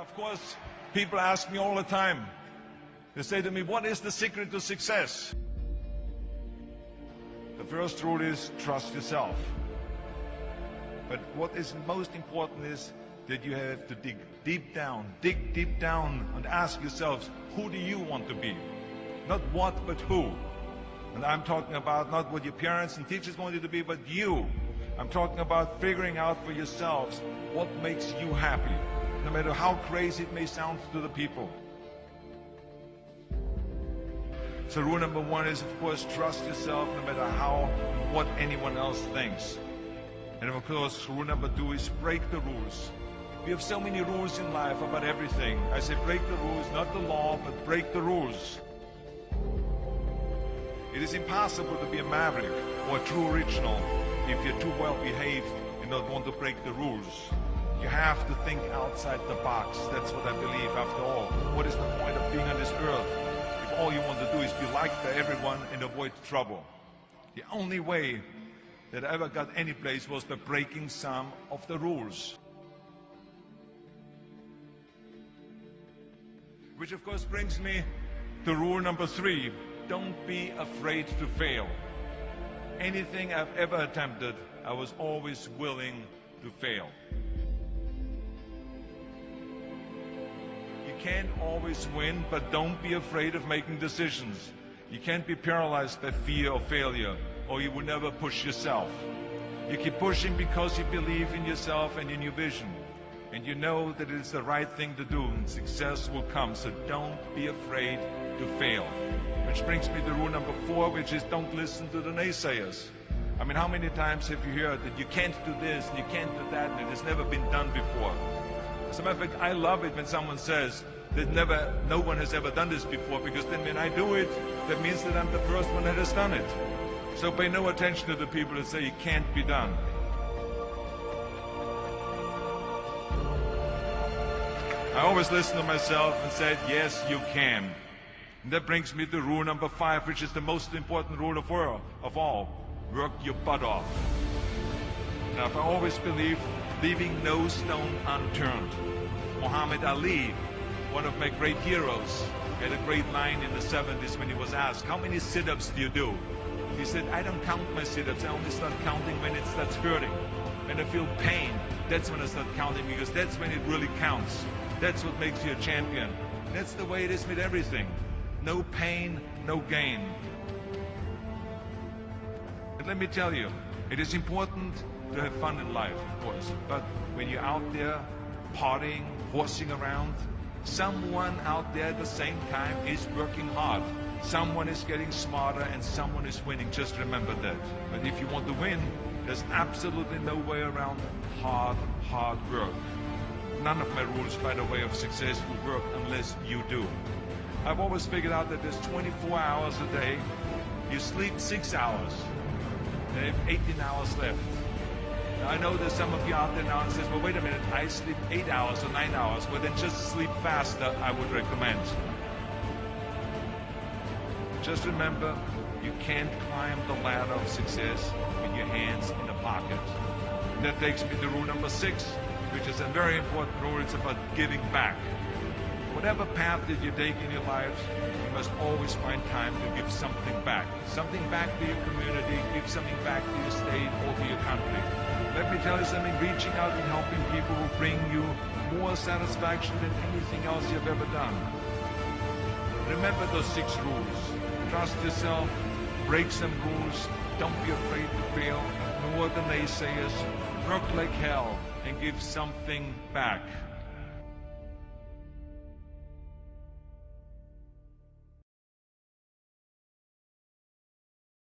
Of course, people ask me all the time. They say to me, what is the secret to success? The first rule is trust yourself. But what is most important is that you have to dig deep down and ask yourselves, who do you want to be? Not what, but who. And I'm talking about not what your parents and teachers want you to be, but you. I'm talking about figuring out for yourselves what makes you happy, no matter how crazy it may sound to the people. So rule number one is, of course, trust yourself no matter what anyone else thinks. And of course, rule number two is break the rules. We have so many rules in life about everything. I say break the rules, not the law, but break the rules. It is impossible to be a maverick or a true original if you're too well behaved and don't want to break the rules. You have to think outside the box. That's what I believe after all. What is the point of being on this earth if all you want to do is be liked by everyone and avoid trouble? The only way that I ever got any place was by breaking some of the rules. Which of course brings me to rule number three. Don't be afraid to fail. Anything I've ever attempted, I was always willing to fail. You can't always win, but don't be afraid of making decisions. You can't be paralyzed by fear of failure, or you will never push yourself. You keep pushing because you believe in yourself and in your vision. And you know that it is the right thing to do, and success will come. So don't be afraid to fail. Which brings me to rule number four, which is don't listen to the naysayers. I mean, how many times have you heard that you can't do this and you can't do that, and it has never been done before? As a matter of fact, I love it when someone says that no one has ever done this before, because then when I do it, that means that I'm the first one that has done it. So pay no attention to the people that say it can't be done. I always listen to myself and said, yes, you can. And that brings me to rule number five, which is the most important rule of all. Work your butt off. Now, I always believe leaving no stone unturned. Muhammad Ali, one of my great heroes, had a great line in the 70s when he was asked, how many sit-ups do you do? He said, I don't count my sit-ups. I only start counting when it starts hurting. When I feel pain, that's when I start counting, because that's when it really counts. That's what makes you a champion. That's the way it is with everything. No pain, no gain. And let me tell you, it is important to have fun in life, of course. But when you're out there partying, horsing around, someone out there at the same time is working hard. Someone is getting smarter and someone is winning. Just remember that. But if you want to win, there's absolutely no way around hard work. None of my rules, by the way, of success will work unless you do. I've always figured out that there's 24 hours a day. You sleep 6 hours. And you have 18 hours left. Now, I know there's some of you out there now and says, well, wait a minute, I sleep 8 hours or 9 hours. Well, then just sleep faster, I would recommend. Just remember, you can't climb the ladder of success with your hands in a pocket. And that takes me to rule number 6, which is a very important rule. It's about giving back. Whatever path that you take in your lives, you must always find time to give something back. Something back to your community, give something back to your state or to your country. Let me tell you something, reaching out and helping people will bring you more satisfaction than anything else you've ever done. Remember those 6 rules. Trust yourself, break some rules, don't be afraid to fail, ignore the naysayers, work like hell, and give something back.